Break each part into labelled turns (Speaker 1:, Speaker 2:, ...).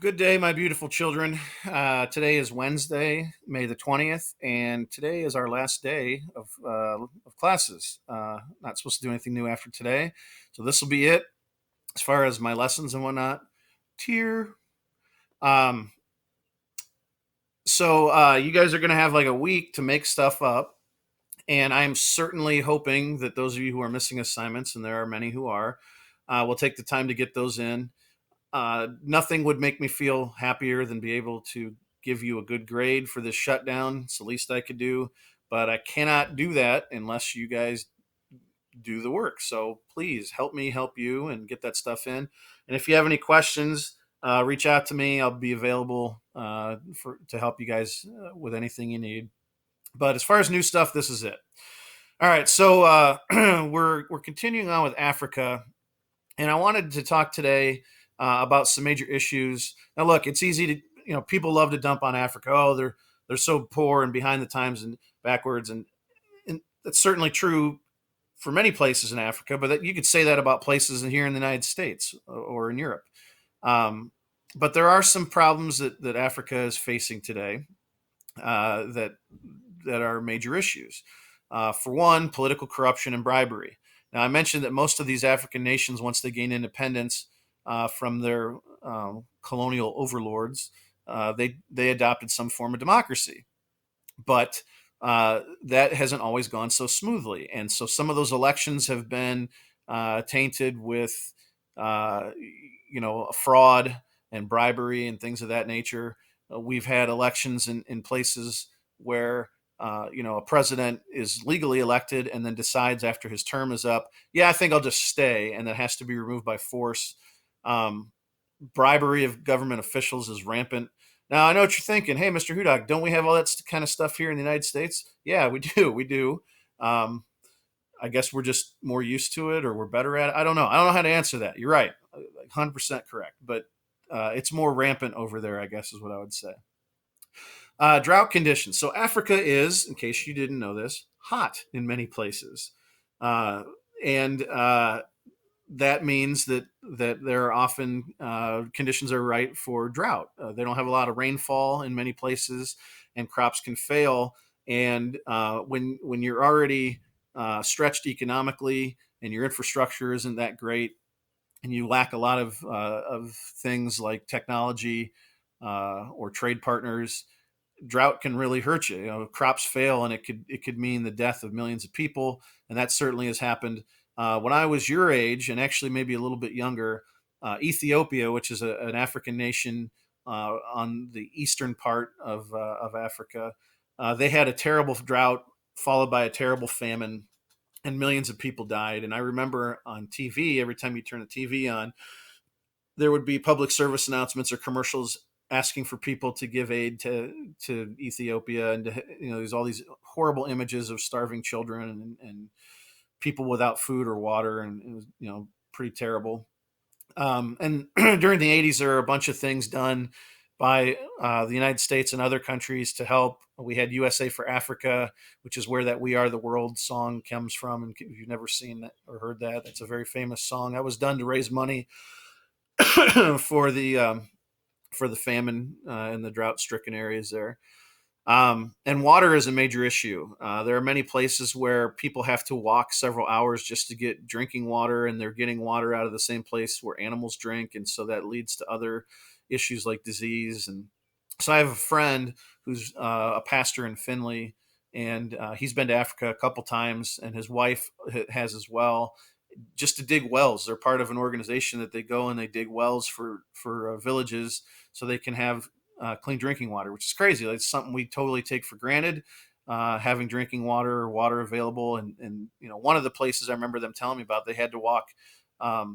Speaker 1: Good day, my beautiful children. Today is Wednesday, May the 20th, and today is our last day of classes. Not supposed to do anything new after today, so this will be it as far as my lessons and whatnot. Tier. Um, so you guys are going to have like a week to make stuff up, and I'm certainly hoping that those of you who are missing assignments, and there are many who are, will take the time to get those in. Nothing would make me feel happier than be able to give you a good grade for this shutdown. It's the least I could do, but I cannot do that unless you guys do the work. So please help me help you and get that stuff in. And if you have any questions, reach out to me. I'll be available to help you guys with anything you need. But as far as new stuff, this is it. All right, so we're continuing on with Africa, and I wanted to talk today about some major issues. Now, look, it's easy to people love to dump on Africa. Oh, they're so poor and behind the times and backwards, and that's certainly true for many places in Africa. But you could say that about places here in the United States or in Europe. Um, but there are some problems that Africa is facing today that are major issues. For one, political corruption and bribery. Now, I mentioned that most of these African nations, once they gain independence from their colonial overlords, they adopted some form of democracy, but that hasn't always gone so smoothly, and so some of those elections have been tainted with uh, fraud and bribery and things of that nature. We've had elections in places where a president is legally elected and then decides after his term is up, yeah, I think I'll just stay, and that has to be removed by force. Um, Bribery of government officials is rampant. Now, I know what you're thinking. Hey, Mr. Hudak, don't we have all that kind of stuff here in the United States? Yeah, we do. We do. Um, I guess we're just more used to it or we're better at it. I don't know. I don't know how to answer that. You're right. 100% correct. But it's more rampant over there, I guess, is what I would say. Drought conditions. So Africa is, in case you didn't know this, hot in many places, and that means that there are often conditions are right for drought. They don't have a lot of rainfall in many places, and crops can fail. And when you're already stretched economically and your infrastructure isn't that great, and you lack a lot of things like technology or trade partners, drought can really hurt you. Crops fail, and it could mean the death of millions of people, and that certainly has happened. When I was your age, and actually maybe a little bit younger, Ethiopia, which is an African nation on the eastern part of Africa, they had a terrible drought followed by a terrible famine, and millions of people died. And I remember on TV, every time you turn the TV on, there would be public service announcements or commercials asking for people to give aid to Ethiopia, and there's all these horrible images of starving children and people without food or water, and it was pretty terrible. And during the 80s, there were a bunch of things done by the United States and other countries to help. We had USA for Africa, which is where that "We Are the World" song comes from. And if you've never seen that or heard that, that's a very famous song. That was done to raise money for the famine in the drought-stricken areas there. And water is a major issue. There are many places where people have to walk several hours just to get drinking water, and they're getting water out of the same place where animals drink, and so that leads to other issues like disease. And so I have a friend who's a pastor in Finley, and he's been to Africa a couple times, and his wife has as well, just to dig wells. They're part of an organization that they go and they dig wells for villages so they can have clean drinking water, which is crazy. It's something we totally take for granted. Having drinking water or water available, and one of the places I remember them telling me about, they had to walk. I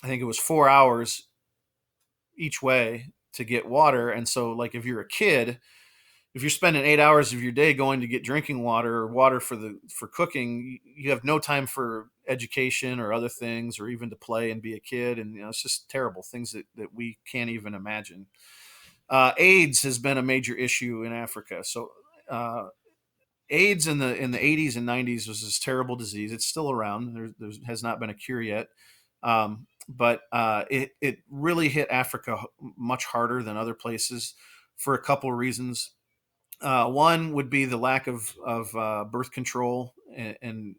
Speaker 1: think it was 4 hours each way to get water, and so like if you're a kid, if you're spending 8 hours of your day going to get drinking water or water for cooking, you have no time for education or other things, or even to play and be a kid. And it's just terrible things that we can't even imagine. AIDS has been a major issue in Africa. So AIDS in the 80s and 90s was this terrible disease. It's still around. There has not been a cure yet. but it really hit Africa much harder than other places for a couple of reasons. One would be the lack of birth control and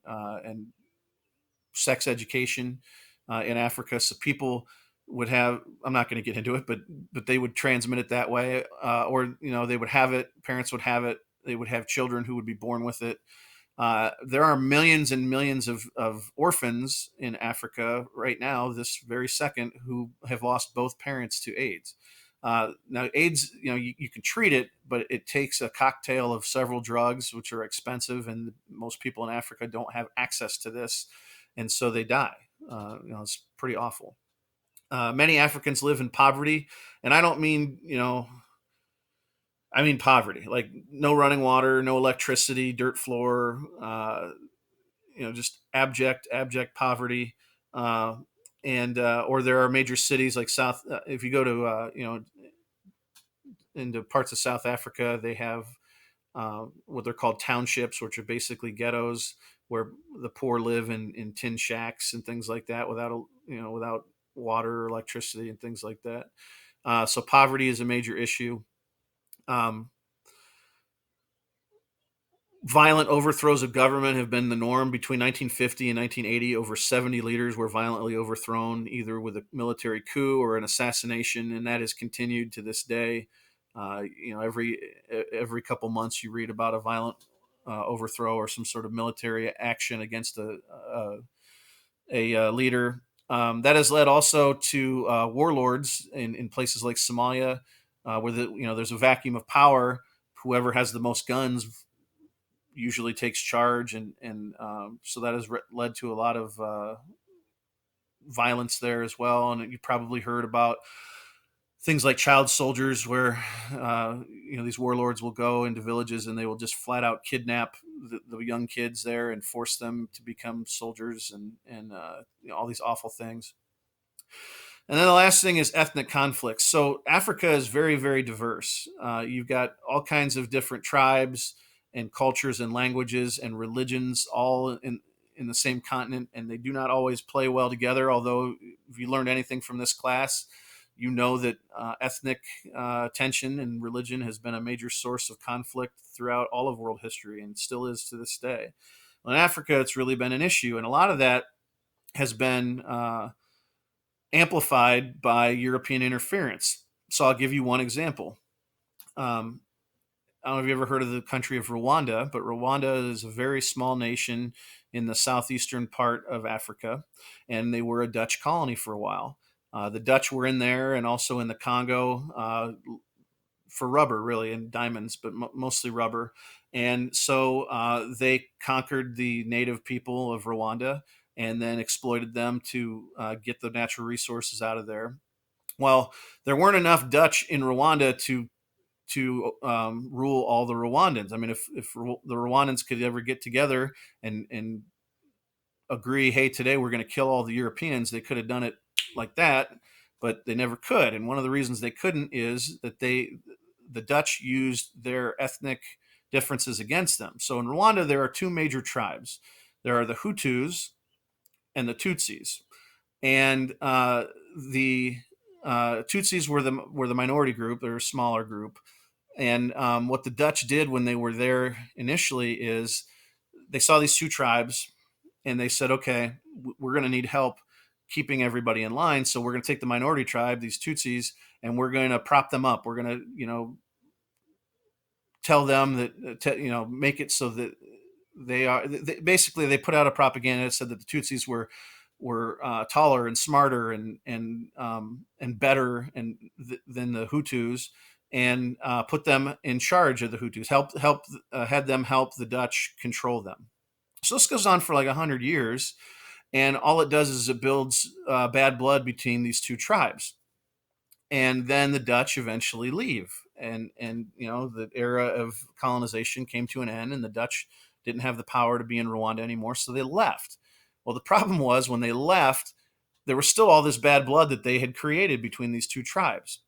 Speaker 1: sex education in Africa. So people would have, I'm not going to get into it, but they would transmit it that way, or they would have it. Parents would have it. They would have children who would be born with it. There are millions and millions of orphans in Africa right now, this very second, who have lost both parents to AIDS. Now, AIDS, you can treat it, but it takes a cocktail of several drugs, which are expensive, and most people in Africa don't have access to this, and so they die. It's pretty awful. Many Africans live in poverty, and I don't mean, I mean poverty, like no running water, no electricity, dirt floor, just abject poverty. Uh, and Or there are major cities like South. If you go to into parts of South Africa, they have what they're called townships, which are basically ghettos where the poor live in tin shacks and things like that without water or electricity and things like that. So poverty is a major issue. Um, Violent overthrows of government have been the norm. Between 1950 and 1980, over 70 leaders were violently overthrown, either with a military coup or an assassination, and that has continued to this day. Every couple months, you read about a violent overthrow or some sort of military action against a leader. That has led also to warlords in places like Somalia, where there's a vacuum of power. Whoever has the most guns usually takes charge, and so that has led to a lot of violence there as well. And you probably heard about things like child soldiers, where these warlords will go into villages and they will just flat out kidnap the young kids there and force them to become soldiers, and all these awful things. And then the last thing is ethnic conflicts. So Africa is very, very diverse. You've got all kinds of different tribes and cultures and languages and religions all in the same continent, and they do not always play well together. Although, if you learned anything from this class, you know that ethnic tension and religion has been a major source of conflict throughout all of world history and still is to this day. Well, in Africa, it's really been an issue, and a lot of that has been amplified by European interference. So I'll give you one example. Um, I don't know if you ever heard of the country of Rwanda, but Rwanda is a very small nation in the southeastern part of Africa, and they were a Dutch colony for a while. The Dutch were in there and also in the Congo for rubber, really, and diamonds, but mostly rubber. And so they conquered the native people of Rwanda and then exploited them to get the natural resources out of there. Well, there weren't enough Dutch in Rwanda to rule all the Rwandans. I mean, if the Rwandans could ever get together and agree, hey, today we're going to kill all the Europeans, they could have done it like that, but they never could. And one of the reasons they couldn't is that the Dutch used their ethnic differences against them. So in Rwanda, there are two major tribes. There are the Hutus and the Tutsis, and the Tutsis were the minority group. They're a smaller group, and what the Dutch did when they were there initially is they saw these two tribes and they said, okay, we're going to need help keeping everybody in line. So we're going to take the minority tribe, these Tutsis, and we're going to prop them up. We're going to, tell them that, make it so that basically they put out a propaganda that said that the Tutsis were taller and smarter and better than the Hutus, and put them in charge of the Hutus. Had them help the Dutch control them. So this goes on for like 100 years, and all it does is it builds bad blood between these two tribes. And then the Dutch eventually leave, and the era of colonization came to an end, and the Dutch didn't have the power to be in Rwanda anymore, so they left. Well, the problem was when they left, there was still all this bad blood that they had created between these two tribes,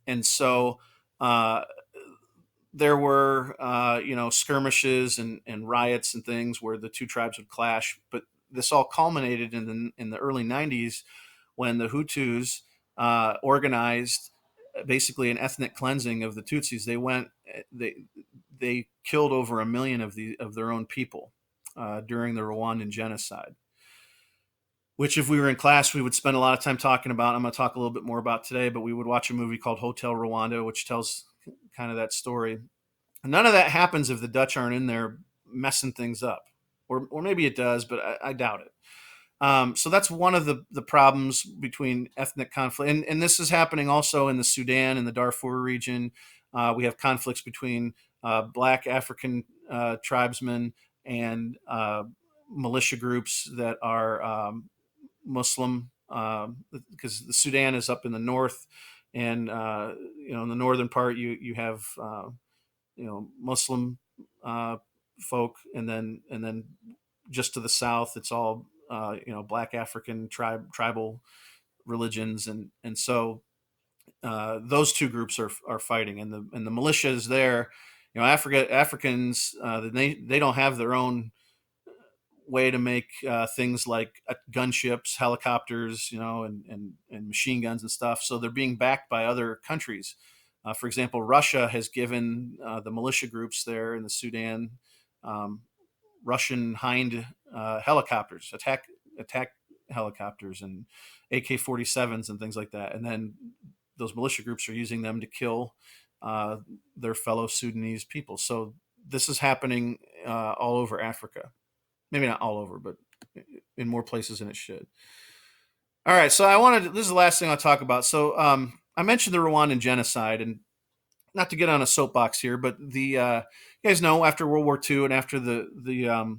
Speaker 1: and so uh, there were skirmishes and riots and things where the two tribes would clash. But this all culminated in the early '90s when the Hutus organized basically an ethnic cleansing of the Tutsis. They killed over 1 million of their own people during the Rwandan genocide, which if we were in class, we would spend a lot of time talking about. I'm going to talk a little bit more about today, but we would watch a movie called Hotel Rwanda, which tells kind of that story. And none of that happens if the Dutch aren't in there messing things up, or maybe it does, but I doubt it. So that's one of the problems between ethnic conflict, and this is happening also in the Sudan and the Darfur region. We have conflicts between Black African tribesmen and militia groups that are Muslim, because the Sudan is up in the north, and in the northern part you have Muslim folk, and then just to the south it's all Black African tribal religions, and so those two groups are fighting, and the militias there. Africans, they don't have their own way to make things like gunships, helicopters, and machine guns and stuff. So they're being backed by other countries. For example, Russia has given the militia groups there in the Sudan Russian Hind helicopters, attack helicopters, and AK-47s and things like that. And then those militia groups are using them to kill their fellow Sudanese people. So this is happening all over Africa. Maybe not all over, but in more places than it should. All right, so this is the last thing I'll talk about. So I mentioned the Rwandan genocide, and not to get on a soapbox here, but you guys know, after World War II and after the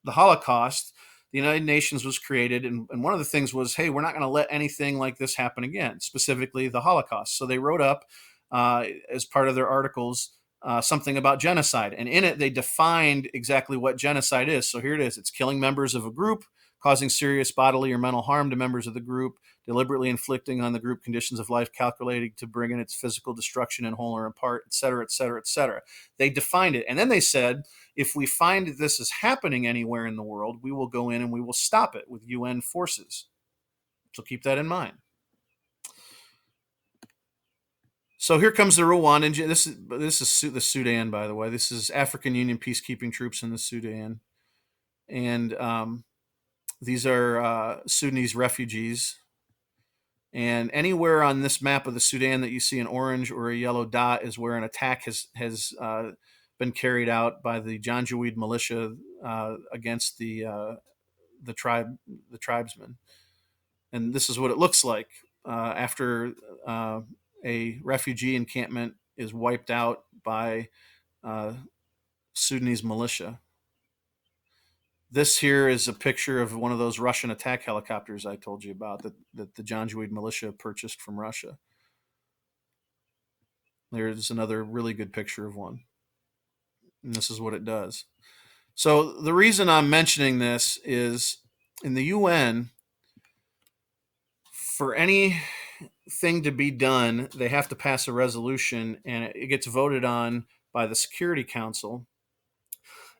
Speaker 1: Holocaust, the United Nations was created, and one of the things was, hey, we're not going to let anything like this happen again, specifically the Holocaust. So they wrote up as part of their articles something about genocide, and in it they defined exactly what genocide is. So here it is: it's killing members of a group, causing serious bodily or mental harm to members of the group, deliberately inflicting on the group conditions of life calculated to bring in its physical destruction in whole or in part, et cetera, et cetera, et cetera. They defined it. And then they said, if we find that this is happening anywhere in the world, we will go in and we will stop it with UN forces. So keep that in mind. So here comes the Rwandan. This is the Sudan, by the way. This is African Union peacekeeping troops in the Sudan. And these are Sudanese refugees. And anywhere on this map of the Sudan that you see an orange or a yellow dot is where an attack has been carried out by the Janjaweed militia against the tribesmen. And this is what it looks like after a refugee encampment is wiped out by Sudanese militia. This here is a picture of one of those Russian attack helicopters I told you about that the Janjaweed militia purchased from Russia. There's another really good picture of one. And this is what it does. So the reason I'm mentioning this is in the UN, for anything to be done, they have to pass a resolution, and it gets voted on by the Security Council.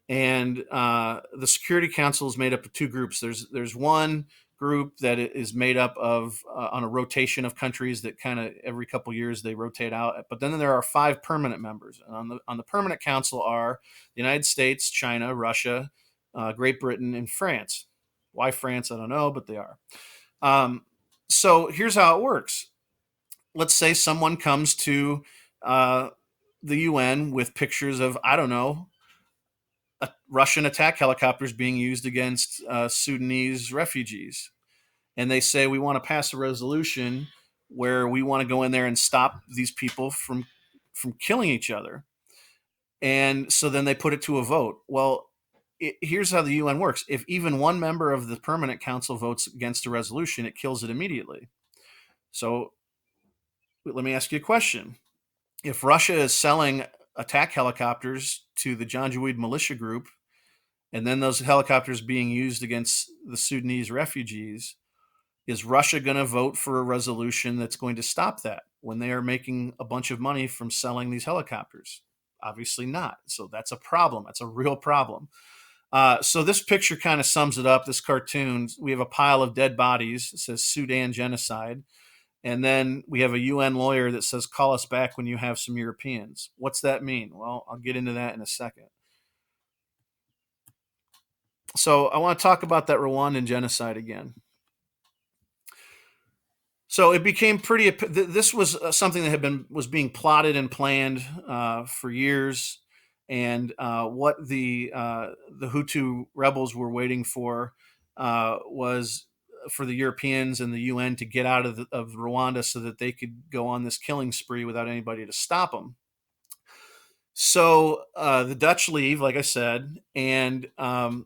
Speaker 1: And the Security Council is made up of two groups. There's one group that is made up of on a rotation of countries that kind of every couple years they rotate out. But then there are 5 permanent members. And on the permanent council are the United States, China, Russia, Great Britain, and France. Why France? I don't know, but they are. So here's how it works. Let's say someone comes to the UN with pictures of, I don't know, Russian attack helicopters being used against Sudanese refugees. And they say, we want to pass a resolution where we want to go in there and stop these people from killing each other. And so then they put it to a vote. Well, here's how the UN works. If even one member of the permanent council votes against a resolution, it kills it immediately. So let me ask you a question. If Russia is selling attack helicopters to the Janjaweed militia group, and then those helicopters being used against the Sudanese refugees, is Russia going to vote for a resolution that's going to stop that when they are making a bunch of money from selling these helicopters? Obviously not. So that's a problem. That's a real problem. So this picture kind of sums it up. This cartoon, we have a pile of dead bodies. It says Sudan genocide. And then we have a UN lawyer that says, call us back when you have some Europeans. What's that mean? Well, I'll get into that in a second. So I want to talk about that Rwandan genocide again. So it became pretty. This was something that was being plotted and planned for years, and what the Hutu rebels were waiting for was for the Europeans and the UN to get out of Rwanda so that they could go on this killing spree without anybody to stop them. So the Dutch leave, like I said, and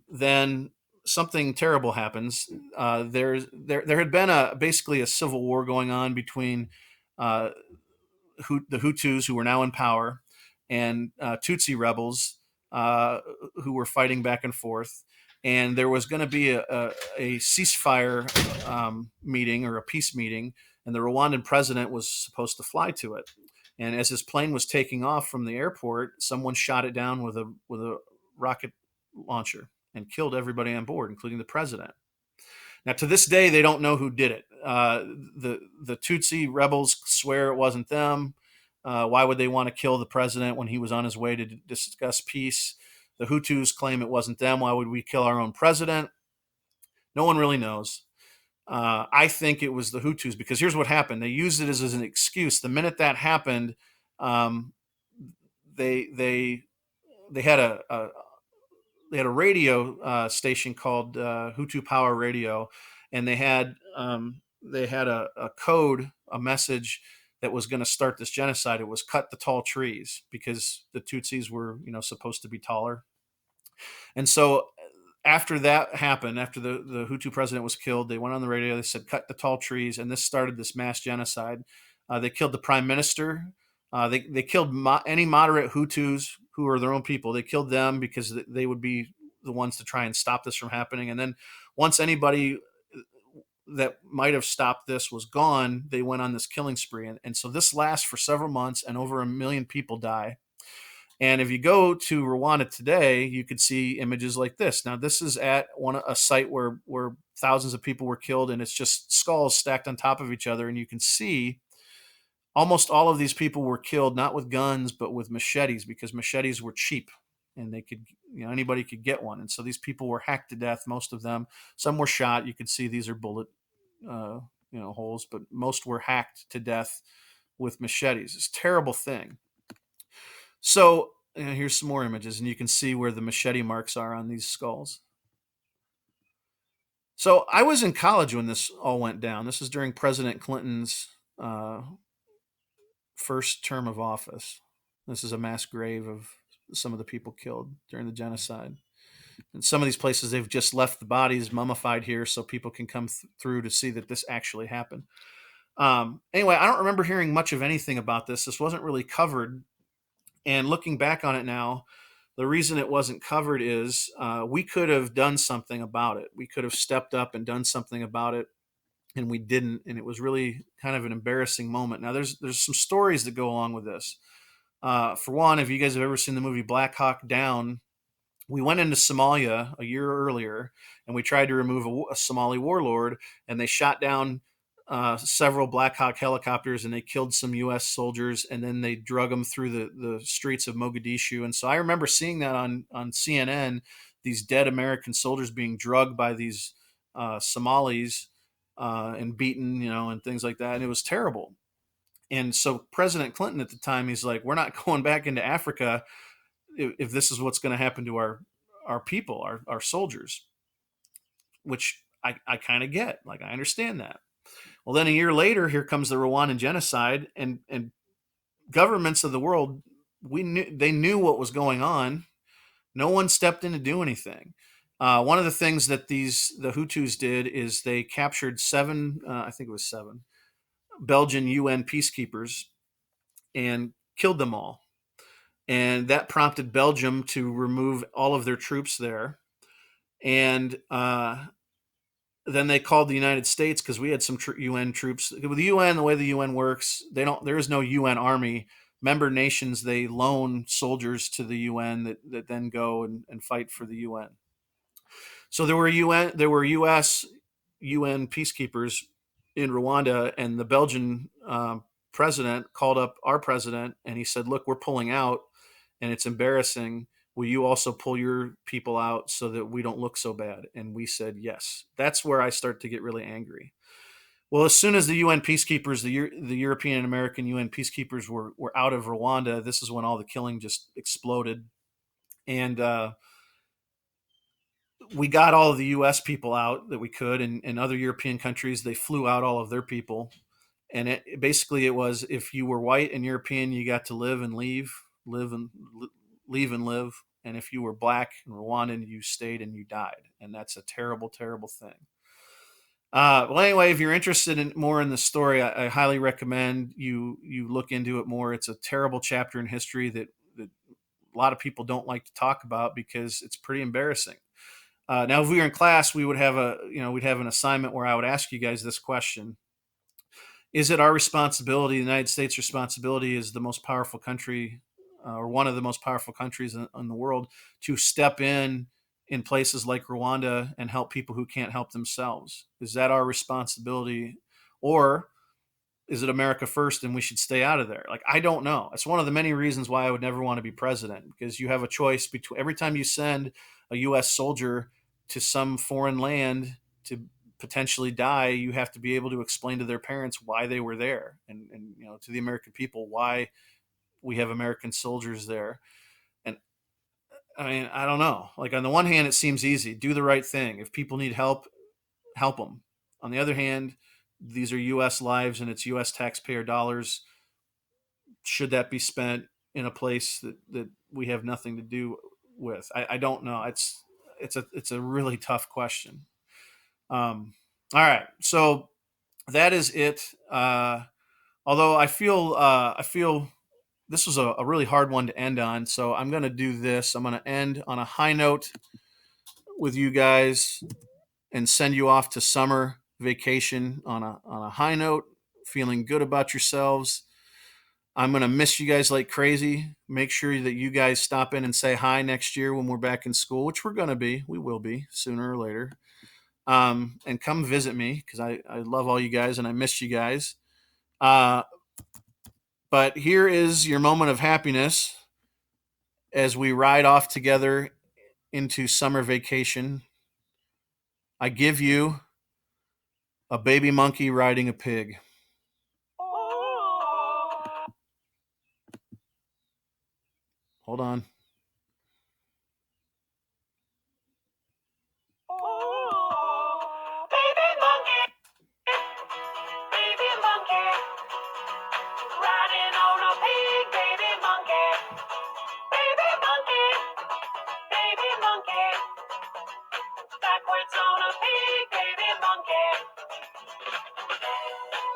Speaker 1: then something terrible happens. There had been basically a civil war going on between uh, the Hutus, who were now in power, and Tutsi rebels, who were fighting back and forth. And there was going to be a ceasefire meeting, or a peace meeting, and the Rwandan president was supposed to fly to it. And as his plane was taking off from the airport, someone shot it down with a rocket launcher and killed everybody on board, including the president. Now, to this day, they don't know who did it. The Tutsi rebels swear it wasn't them. Why would they want to kill the president when he was on his way to discuss peace? The Hutus claim it wasn't them. Why would we kill our own president? No one really knows. I think it was the Hutus, because here's what happened. They used it as an excuse. The minute that happened, um, they had a radio station called Hutu Power Radio, and they had a code, a message that was going to start this genocide. It was cut the tall trees, because the Tutsis were supposed to be taller. And so after that happened, after the Hutu president was killed, they went on the radio. They said, cut the tall trees. And this started this mass genocide. They killed the prime minister. They killed any moderate Hutus who are their own people. They killed them because they would be the ones to try and stop this from happening. And then once anybody that might have stopped this was gone, they went on this killing spree. And so this lasts for several months, and over 1 million people die. And if you go to Rwanda today, you could see images like this. Now, this is at a site where thousands of people were killed, and it's just skulls stacked on top of each other. And you can see almost all of these people were killed not with guns, but with machetes, because machetes were cheap, and they could, anybody could get one. And so these people were hacked to death. Most of them, some were shot. You could see these are bullet, holes, but most were hacked to death with machetes. It's a terrible thing. So here's some more images, and you can see where the machete marks are on these skulls. So I was in college when this all went down. This is during President Clinton's first term of office. This is a mass grave of some of the people killed during the genocide. And some of these places, they've just left the bodies mummified here so people can come through to see that this actually happened. Anyway, I don't remember hearing much of anything about this. This wasn't really covered. And looking back on it now, the reason it wasn't covered is we could have done something about it. We could have stepped up and done something about it, and we didn't. And it was really kind of an embarrassing moment. Now, there's some stories that go along with this. For one, if you guys have ever seen the movie Black Hawk Down, we went into Somalia a year earlier, and we tried to remove a Somali warlord, and they shot down several Black Hawk helicopters, and they killed some U.S. soldiers, and then they drug them through the streets of Mogadishu. And so I remember seeing that on CNN, these dead American soldiers being drugged by these Somalis and beaten, and things like that. And it was terrible. And so President Clinton at the time, he's like, we're not going back into Africa if this is what's going to happen to our people, our soldiers, which I kind of get. Like, I understand that. Well, then a year later, here comes the Rwandan genocide, and governments of the world, they knew what was going on. No one stepped in to do anything. One of the things that the Hutus did is they captured I think it was seven, Belgian UN peacekeepers, and killed them all. And that prompted Belgium to remove all of their troops there. And then they called the United States, because we had some UN troops. With the UN, the way the UN works, there is no UN army. Member nations, they loan soldiers to the UN that then go and fight for the UN. So there were U.S. UN peacekeepers in Rwanda, and the Belgian president called up our president and he said, "Look, we're pulling out, and it's embarrassing. Will you also pull your people out so that we don't look so bad?" And we said yes. That's where I start to get really angry. Well, as soon as the UN peacekeepers, the European and American UN peacekeepers were out of Rwanda, this is when all the killing just exploded. And we got all of the U.S. people out that we could, and other European countries, they flew out all of their people. And basically it was, if you were white and European, you got to live and leave, live and leave and live. And if you were black and Rwandan, you stayed and you died. And that's a terrible, terrible thing. Well, anyway, if you're interested in more in the story, I highly recommend you look into it more. It's a terrible chapter in history that a lot of people don't like to talk about because it's pretty embarrassing. Now, if we were in class, we would have we'd have an assignment where I would ask you guys this question: is it our responsibility, the United States' responsibility, as the most powerful country, or one of the most powerful countries in the world, to step in places like Rwanda and help people who can't help themselves? Is that our responsibility, or is it America first and we should stay out of there? Like, I don't know. It's one of the many reasons why I would never want to be president, because you have a choice between every time you send a U.S. soldier to some foreign land to potentially die, you have to be able to explain to their parents why they were there, and to the American people why we have American soldiers there. And I mean, I don't know. Like, on the one hand, it seems easy: do the right thing. If people need help, help them. On the other hand, these are U.S. lives and it's U.S. taxpayer dollars. Should that be spent in a place that we have nothing to do with? I don't know. It's a really tough question. All right, so that is it. Although I feel this was a really hard one to end on, so I'm going to do this. I'm going to end on a high note with you guys and send you off to summer vacation on a high note, feeling good about yourselves. I'm going to miss you guys like crazy. Make sure that you guys stop in and say hi next year when we're back in school, which we're going to be. We will be sooner or later. And come visit me, because I love all you guys and I miss you guys. Uh, but here is your moment of happiness as we ride off together into summer vacation. I give you a baby monkey riding a pig. Hold on. Baby monkey, baby monkey, riding on a pig, baby monkey, baby monkey, baby monkey, backwards on a pig, baby monkey.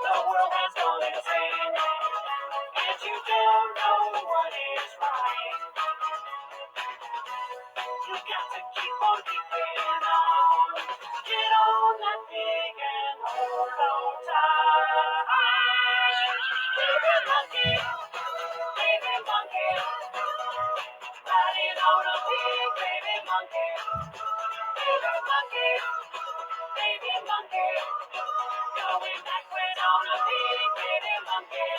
Speaker 1: The world has gone insane, and you don't know what is right. You got to keep on keeping on. Get on that pig and hold on tight. Baby monkey, baby monkey, riding on a pig, baby monkey, baby monkey, baby monkey, going backwards on a pig, baby monkey.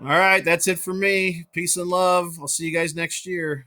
Speaker 1: All right, that's it for me. Peace and love. I'll see you guys next year.